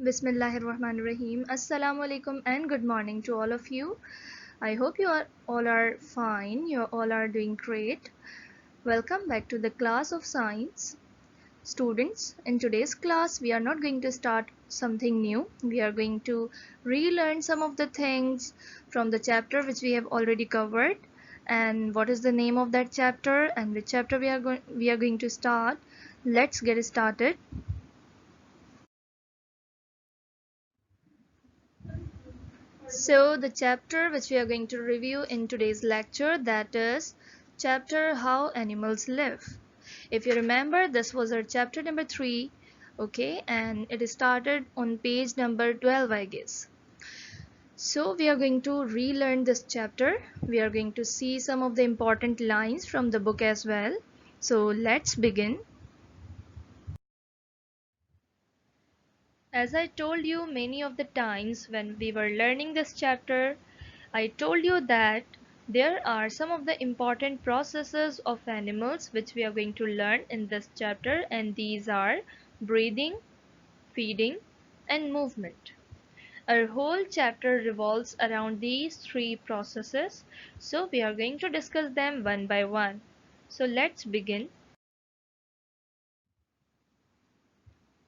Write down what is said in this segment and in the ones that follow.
Bismillahirrahmanirrahim. Assalamu alaikum and good morning to all of you. I hope you are all are fine. You all are doing great. Welcome back to the class of science. Students, in today's class we are not going to start something new. We are going to relearn some of the things from the chapter which we have already covered. And what is the name of that chapter and which chapter we are going to start? Let's get started. So the chapter which we are going to review in today's lecture, that is chapter How Animals Live. If you remember, this was our chapter number 3, okay, and it started on page number 12, I guess. So we are going to relearn this chapter. We are going to see some of the important lines from the book as well. So let's begin. As I told you many of the times when we were learning this chapter, I told you that there are some of the important processes of animals which we are going to learn in this chapter, and these are breathing, feeding, and movement. Our whole chapter revolves around these three processes, so we are going to discuss them one by one. So let's begin.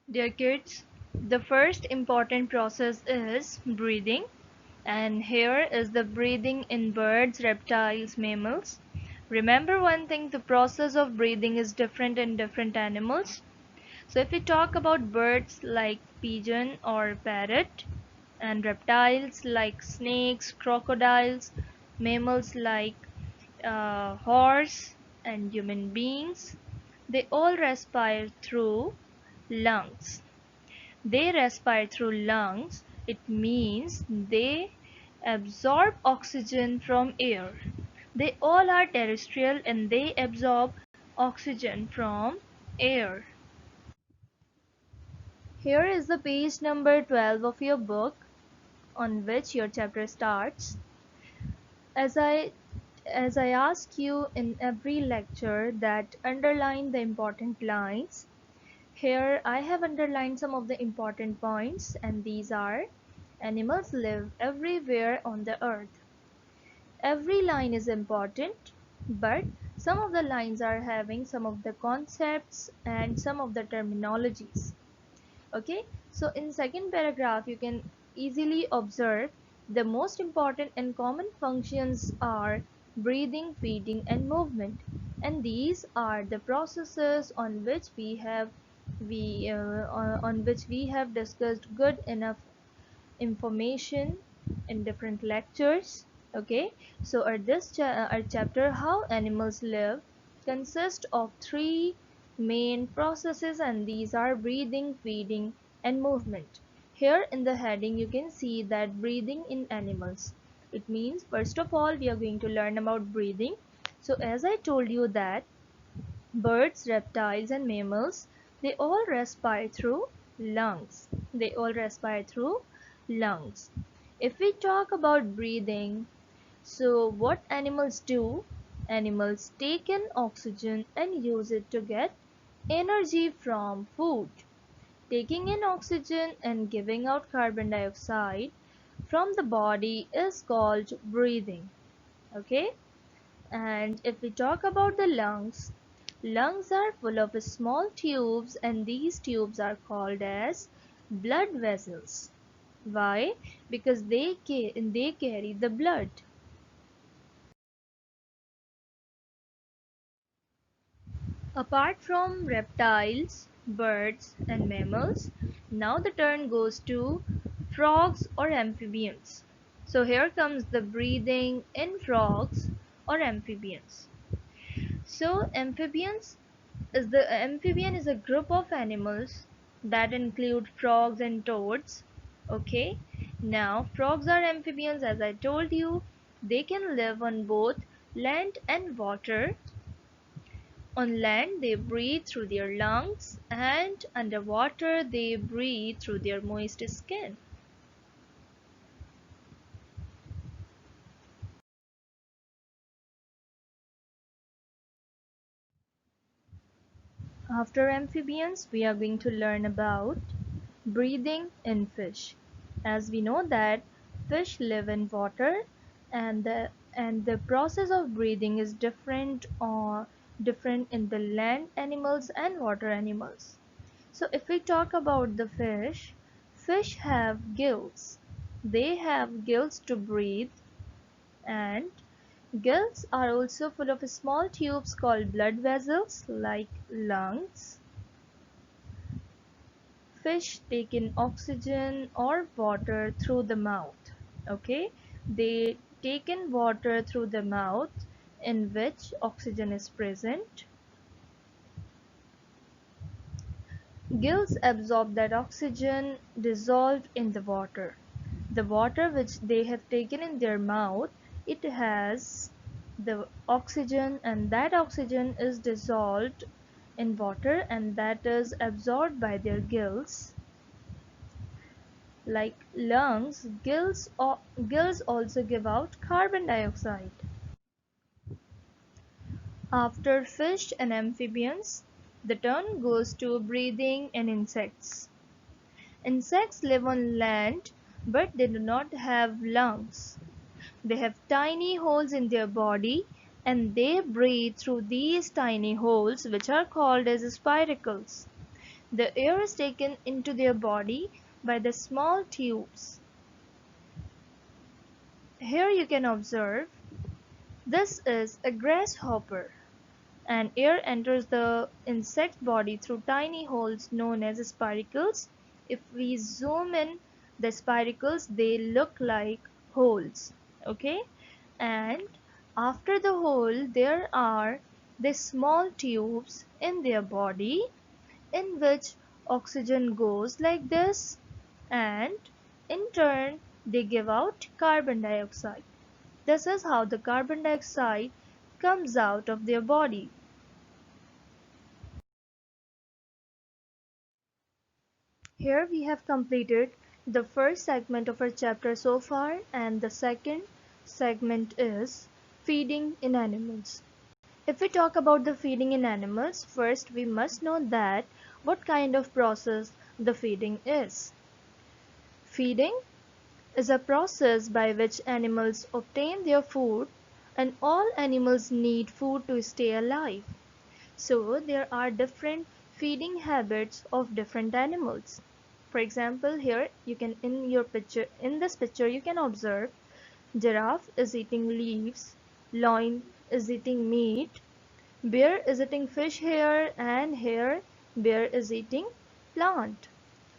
Dear kids, the first important process is breathing, and here is the breathing in birds, reptiles, mammals. Remember one thing, the process of breathing is different in different animals. So if we talk about birds like pigeon or parrot, and reptiles like snakes, crocodiles, mammals like horse and human beings, they all respire through lungs. They respire through lungs. It means they absorb oxygen from air. They all are terrestrial and they absorb oxygen from air. Here is the page number 12 of your book on which your chapter starts. As I as I ask you in every lecture that underline the important lines, here I have underlined some of the important points, and these are: animals live everywhere on the earth. Every line is important, but some of the lines are having some of the concepts and some of the terminologies. Okay, so in second paragraph you can easily observe the most important and common functions are breathing, feeding, and movement, and these are the processes on which we have discussed good enough information in different lectures. Okay, so our chapter How Animals Live consists of three main processes, and these are breathing, feeding, and movement. Here in the heading you can see that breathing in animals. It means first of all we are going to learn about breathing. So as I told you that birds, reptiles, and mammals, they all respire through lungs. They all respire through lungs. If we talk about breathing, so what animals do? Animals take in oxygen and use it to get energy from food. Taking in oxygen and giving out carbon dioxide from the body is called breathing. Okay? And if we talk about the lungs, lungs are full of small tubes, and these tubes are called as blood vessels. Why? Because they carry the blood. Apart from reptiles, birds, and mammals, now the turn goes to frogs or amphibians. So here comes the breathing in frogs or amphibians. So amphibian is a group of animals that include frogs and toads. Okay, now frogs are amphibians, as I told you. They can live on both land and water. On land they breathe through their lungs, and underwater they breathe through their moist skin. After amphibians we are going to learn about Breathing in fish. As we know that fish live in water, and the process of breathing is different in the land animals and water animals. So if we talk about the fish, fish have gills. They have gills to breathe, and gills are also full of small tubes called blood vessels like lungs. Fish take in oxygen or water through the mouth. Okay, they take in water through the mouth in which oxygen is present. Gills absorb that oxygen dissolved in the water. The water which they have taken in their mouth, it has the oxygen, and that oxygen is dissolved in water, and that is absorbed by their gills. Like lungs, gills also give out carbon dioxide. After fish and amphibians, the turn goes to breathing and insects. Insects live on land, but they do not have lungs. They have tiny holes in their body, and they breathe through these tiny holes, which are called as spiracles. The air is taken into their body by the small tubes. Here you can observe, this is a grasshopper, and air enters the insect body through tiny holes known as spiracles. If we zoom in the spiracles, they look like holes. Okay, and after the hole there are the small tubes in their body in which oxygen goes like this, and in turn they give out carbon dioxide. This is how the carbon dioxide comes out of their body. Here we have completed the first segment of our chapter so far, and the second segment is feeding in animals. If we talk about the feeding in animals, first we must know that what kind of process the feeding is. Feeding is a process by which animals obtain their food, and all animals need food to stay alive. So there are different feeding habits of different animals. For example, here you can in this picture you can observe giraffe is eating leaves, lion is eating meat, bear is eating fish hair, and here bear is eating plant.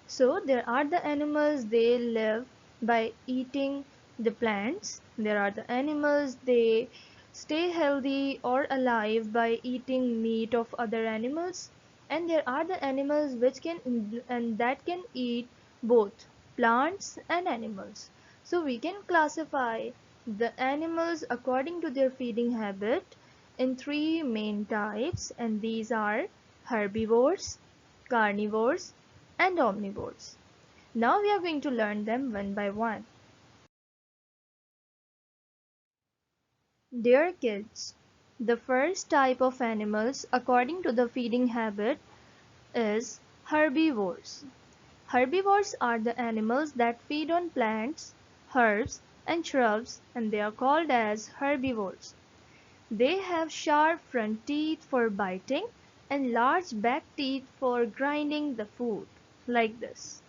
So there are the animals, they live by eating the plants. There are the animals, they stay healthy or alive by eating meat of other animals. And there are the animals which can eat both plants and animals. So we can classify the animals according to their feeding habit in three main types, and these are herbivores, carnivores, and omnivores. Now we are going to learn them one by one. Dear kids, the first type of animals according to the feeding habit is herbivores. Herbivores are the animals that feed on plants, herbs, and shrubs, and they are called as herbivores. They have sharp front teeth for biting and large back teeth for grinding the food, like this.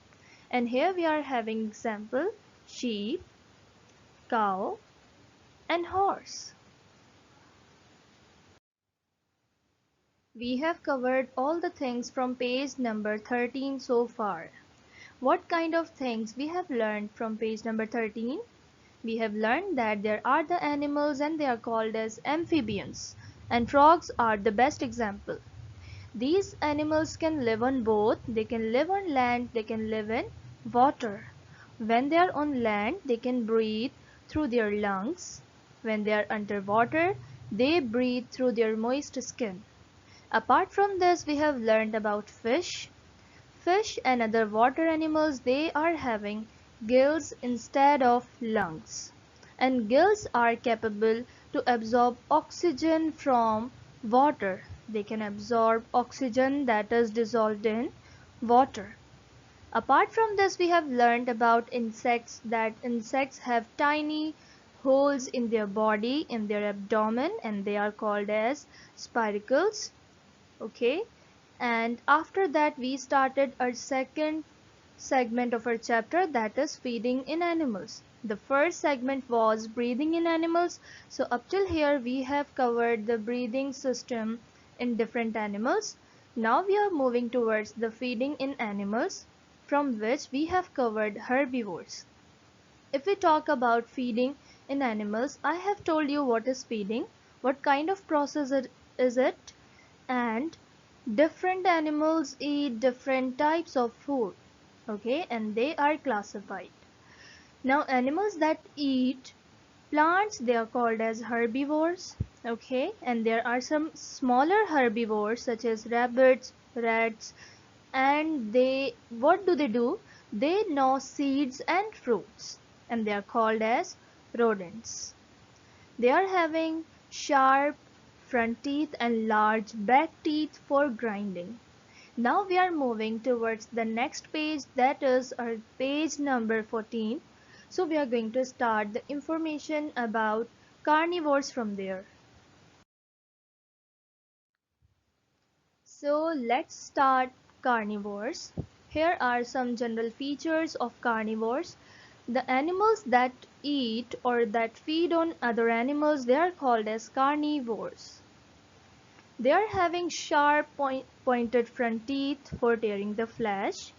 And here we are having example: sheep, cow, and horse. We have covered all the things from page number 13 so far. What kind of things we have learned from page number 13? We have learned that there are the animals and they are called as amphibians, and frogs are the best example. These animals can live on both. They can live on land, they can live in water. When they are on land, they can breathe through their lungs. When they are underwater, they breathe through their moist skin. Apart from this, we have learned about fish. Fish and other water animals, they are having gills instead of lungs. And gills are capable to absorb oxygen from water. They can absorb oxygen that is dissolved in water. Apart from this, we have learned about insects, that insects have tiny holes in their body, in their abdomen, and they are called as spiracles. Okay, and after that we started our second segment of our chapter, that is feeding in animals. The first segment was breathing in animals. So up till here we have covered the breathing system in different animals. Now we are moving towards the feeding in animals, from which we have covered herbivores. If we talk about feeding in animals, I have told you what is feeding, what kind of process it is it, and different animals eat different types of food. Okay, and they are classified. Now animals that eat plants, they are called as herbivores. Okay, and there are some smaller herbivores such as rabbits, rats, and they, what do? They gnaw seeds and fruits, and they are called as rodents. They are having sharp front teeth and large back teeth for grinding. Now we are moving towards the next page, that is our page number 14. So we are going to start the information about carnivores from there. So let's start carnivores. Here are some general features of carnivores. The animals that eat or that feed on other animals, they are called as carnivores. They are having sharp pointed front teeth for tearing the flesh,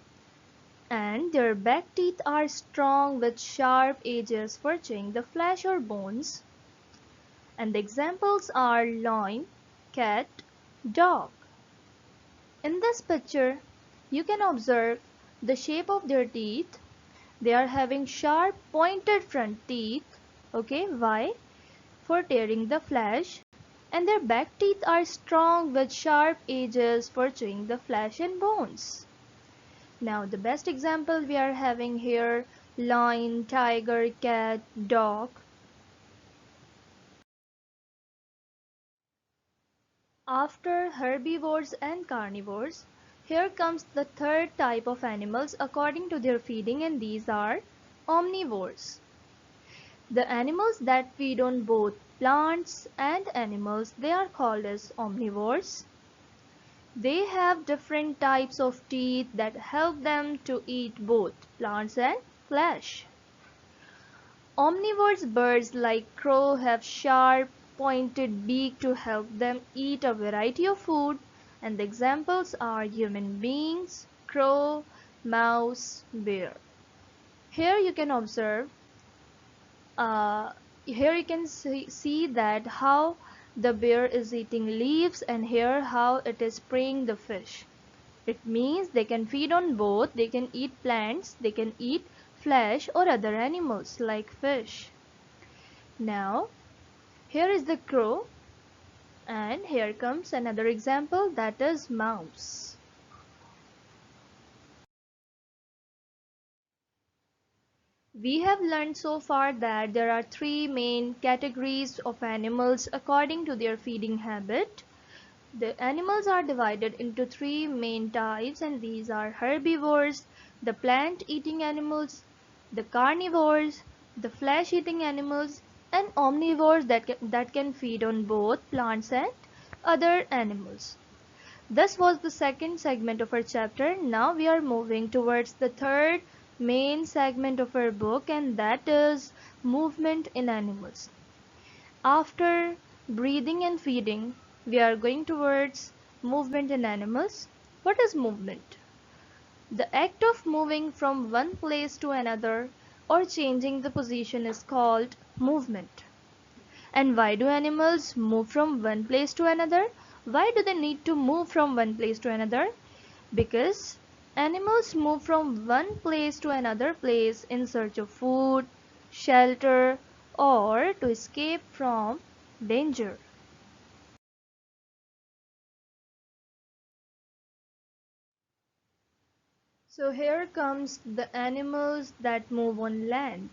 and their back teeth are strong with sharp edges for chewing the flesh or bones. And the examples are lion, cat, dog. In this picture, you can observe the shape of their teeth. They are having sharp pointed front teeth. Okay, why? For tearing the flesh. And their back teeth are strong with sharp edges for chewing the flesh and bones. Now the best example we are having here, lion, tiger, cat, dog. After herbivores and carnivores, here comes the third type of animals according to their feeding, and these are omnivores. The animals that feed on both plants and animals, they are called as omnivores. They have different types of teeth that help them to eat both plants and flesh. Omnivorous birds like crow have sharp, pointed beak to help them eat a variety of food, and the examples are human beings, crow, mouse, bear. Here you can observe, here you can see that how the bear is eating leaves, and here how it is spraying the fish. It means they can feed on both, they can eat plants, they can eat flesh or other animals like fish. Now, here is the crow, and here comes another example, that is mouse. We have learned so far that there are three main categories of animals according to their feeding habit. The animals are divided into three main types, and these are herbivores, the plant-eating animals, the carnivores, the flesh-eating animals, and omnivores that can feed on both plants and other animals. This was the second segment of our chapter. Now we are moving towards the third main segment of our book, and that is movement in animals. After breathing and feeding, we are going towards movement in animals. What is movement? The act of moving from one place to another or changing the position is called movement. And why do animals move from one place to another? Why do they need to move from one place to another? Because animals move from one place to another place in search of food, shelter, or to escape from danger. So here comes the animals that move on land.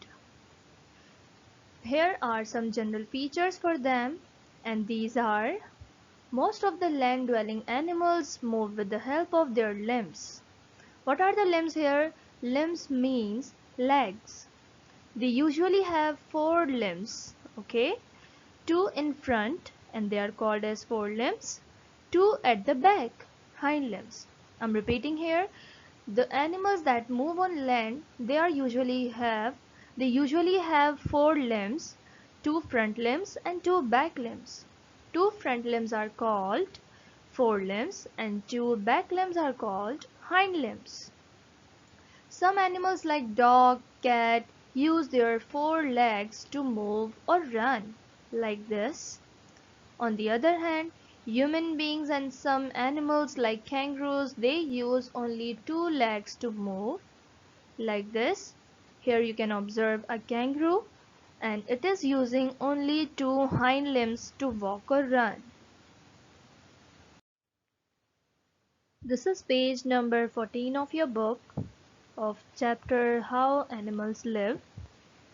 Here are some general features for them, and these are: most of the land-dwelling animals move with the help of their limbs. What are the limbs here? Limbs means legs. They usually have four limbs, okay? Two in front and they are called as forelimbs, two at the back, hind limbs. I'm repeating here. The animals that move on land, they usually have four limbs, two front limbs and two back limbs. Two front limbs are called forelimbs and two back limbs are called hind limbs. Some animals like dog, cat use their four legs to move or run, like this. On the other hand, human beings and some animals like kangaroos, they use only two legs to move, like this. Here you can observe a kangaroo and it is using only two hind limbs to walk or run. This is page number 14 of your book of chapter How Animals Live,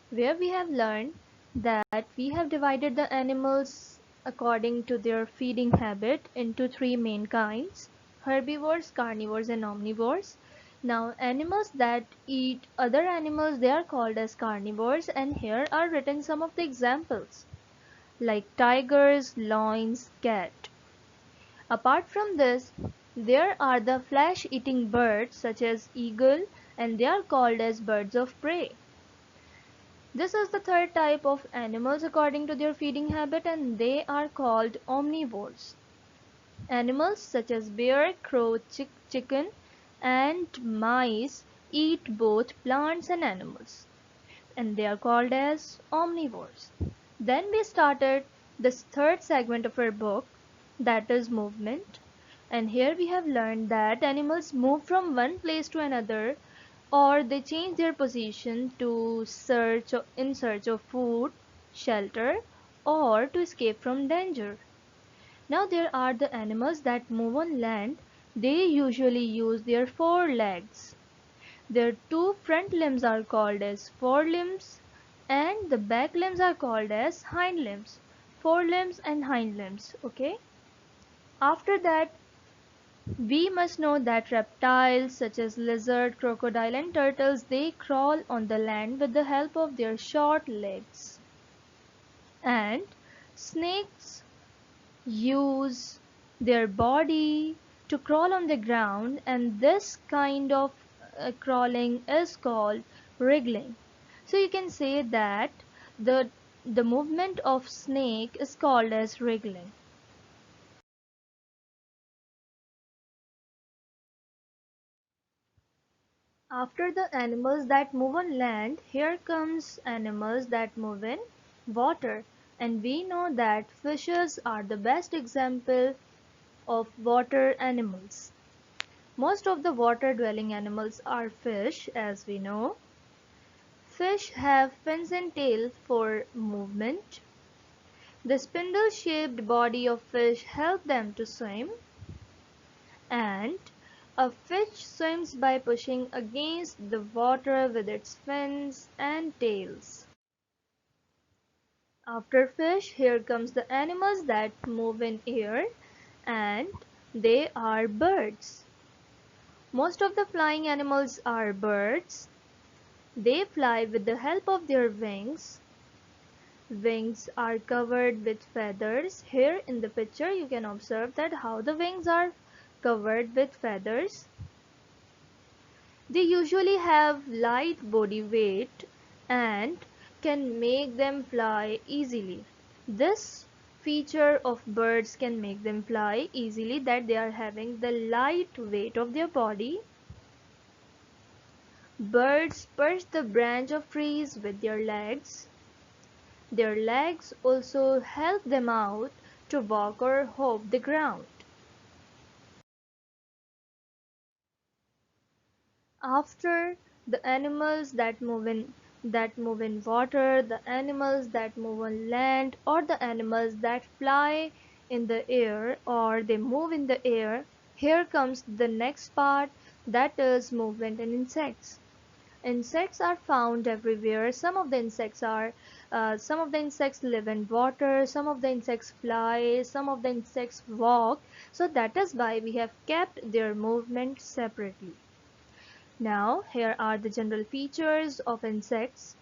where we have learned that we have divided the animals according to their feeding habit into three main kinds: herbivores, carnivores and omnivores. Now animals that eat other animals, they are called as carnivores, and here are written some of the examples like tigers, lions, cat. Apart from this, there are the flesh-eating birds such as eagle, and they are called as birds of prey. This is the third type of animals according to their feeding habit, and they are called omnivores. Animals such as bear, crow, chicken and mice eat both plants and animals, and they are called as omnivores. Then we started this third segment of our book, that is movement. And here we have learned that animals move from one place to another, or they change their position to in search of food, shelter, or to escape from danger. Now there are the animals that move on land. They usually use their four legs. Their two front limbs are called as forelimbs and the back limbs are called as hind limbs. Forelimbs and hind limbs, okay? After that, we must know that reptiles such as lizard, crocodile and turtles, they crawl on the land with the help of their short legs. And snakes use their body to crawl on the ground, and this kind of crawling is called wriggling. So you can say that the the movement of snake is called as wriggling. After the animals that move on land, here comes animals that move in water, and we know that fishes are the best example of water animals. Most of the water-dwelling animals are fish, as we know. Fish have fins and tail for movement. The spindle-shaped body of fish help them to swim, and a fish swims by pushing against the water with its fins and tails. After fish, here comes the animals that move in air, and they are birds. Most of the flying animals are birds. They fly with the help of their wings. Wings are covered with feathers. Here in the picture you can observe that how the wings are covered with feathers. They usually have light body weight and can make them fly easily. This feature of birds can make them fly easily, that they are having the light weight of their body. Birds perch the branch of trees with their legs. Their legs also help them out to walk or hop the ground. After the animals that move in water, the animals that move on land, or the animals that fly in the air or they move in the air, here comes the next part, that is movement in insects. Insects are found everywhere. Some of the insects live in water, some of the insects fly, some of the insects walk. So that is why we have kept their movement separately. Now, here are the general features of insects.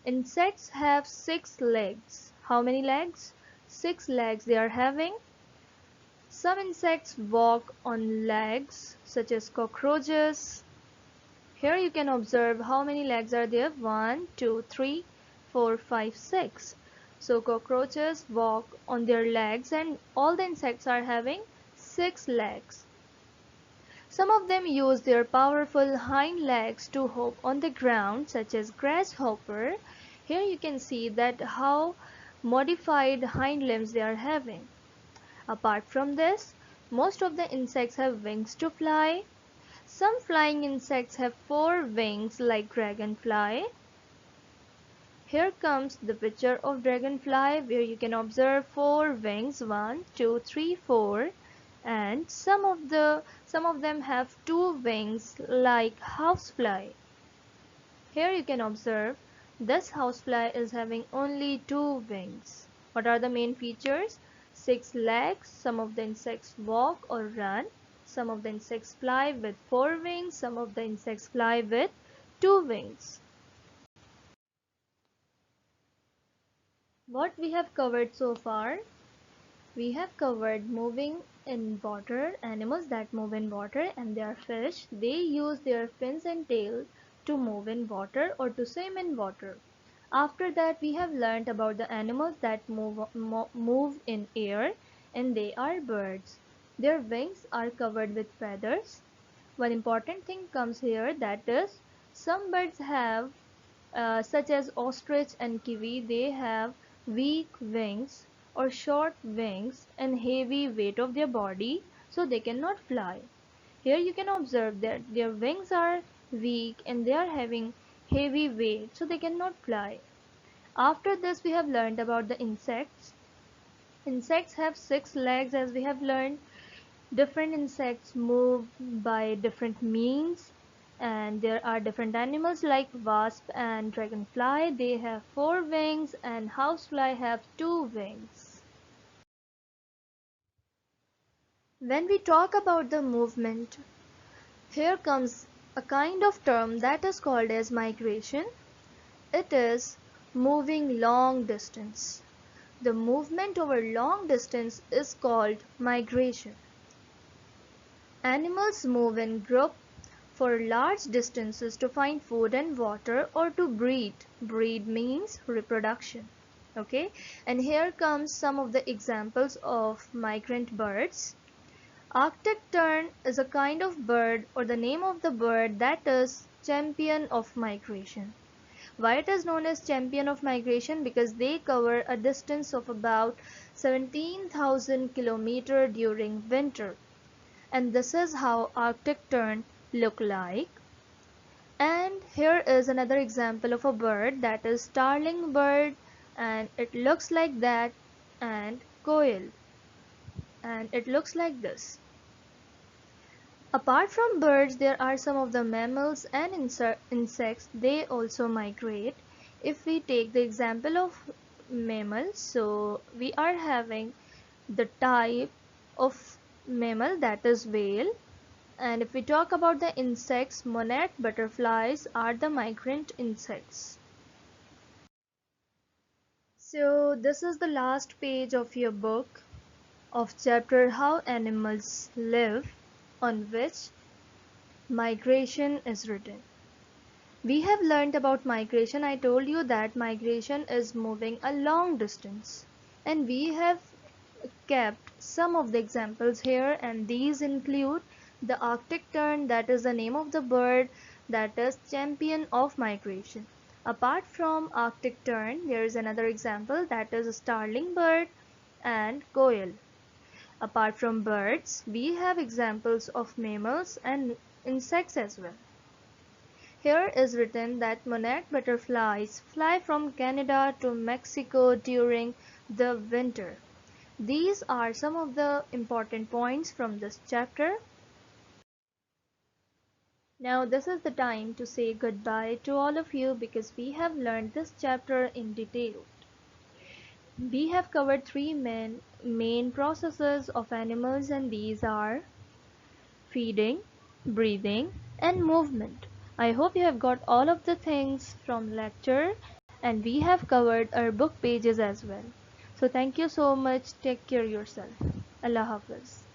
Insects have 6 legs. How many legs? 6 legs they are having. Some insects walk on legs, such as cockroaches. Here you can observe how many legs are there. 1, 2, 3, 4, 5, 6. So cockroaches walk on their legs, and all the insects are having 6 legs. Some of them use their powerful hind legs to hop on the ground, such as grasshopper. Here you can see that how modified hind limbs they are having. Apart from this, most of the insects have wings to fly. Some flying insects have 4 wings like dragonfly. Here comes the picture of dragonfly where you can observe 4 wings, 1, 2, 3, 4, and some of them have 2 wings like housefly. Here you can observe this housefly is having only 2 wings. What are the main features? 6 legs. Some of the insects walk or run. Some of the insects fly with 4 wings. Some of the insects fly with 2 wings. What we have covered so far? We have covered moving in water, animals that move in water, and they are fish. They use their fins and tail to move in water or to swim in water. After that, we have learnt about the animals that move in air, and they are birds. Their wings are covered with feathers. One important thing comes here, that is, some birds have, such as ostrich and kiwi, they have weak wings or short wings and heavy weight of their body, so they cannot fly. Here you can observe that their wings are weak and they are having heavy weight, so they cannot fly. After this, we have learned about the insects. Insects have 6 legs, as we have learned. Different insects move by different means, and there are different animals like wasp and dragonfly. They have 4 wings, and housefly have 2 wings. When we talk about the movement, here comes a kind of term that is called as migration. It is moving long distance. The movement over long distance is called migration. Animals move in groups for large distances to find food and water or to breed. Breed means reproduction. Okay, and here comes some of the examples of migrant birds. Arctic tern is a kind of bird, or the name of the bird, that is champion of migration. Why it is known as champion of migration? Because they cover a distance of about 17,000 km during winter. And this is how Arctic tern look like. And here is another example of a bird, that is starling bird, and it looks like that, and quail, and it looks like this. Apart from birds, there are some of the mammals and insects. They also migrate. If we take the example of mammals, so we are having the type of mammal, that is whale. And if we talk about the insects, monarch butterflies are the migrant insects. So this is the last page of your book of chapter How Animals Live, on which migration is written. We have learned about migration. I told you that migration is moving a long distance, and we have kept some of the examples here, and these include the Arctic tern, that is the name of the bird, that is champion of migration. Apart from Arctic tern, there is another example, that is a starling bird and quail. Apart from birds, we have examples of mammals and insects as well. Here is written that monarch butterflies fly from Canada to Mexico during the winter. These are some of the important points from this chapter. Now this is the time to say goodbye to all of you, because we have learned this chapter in detail. We have covered 3 main processes of animals, and these are feeding, breathing, and movement. I hope you have got all of the things from lecture, and we have covered our book pages as well. So thank you so much. Take care yourself. Allah Hafiz.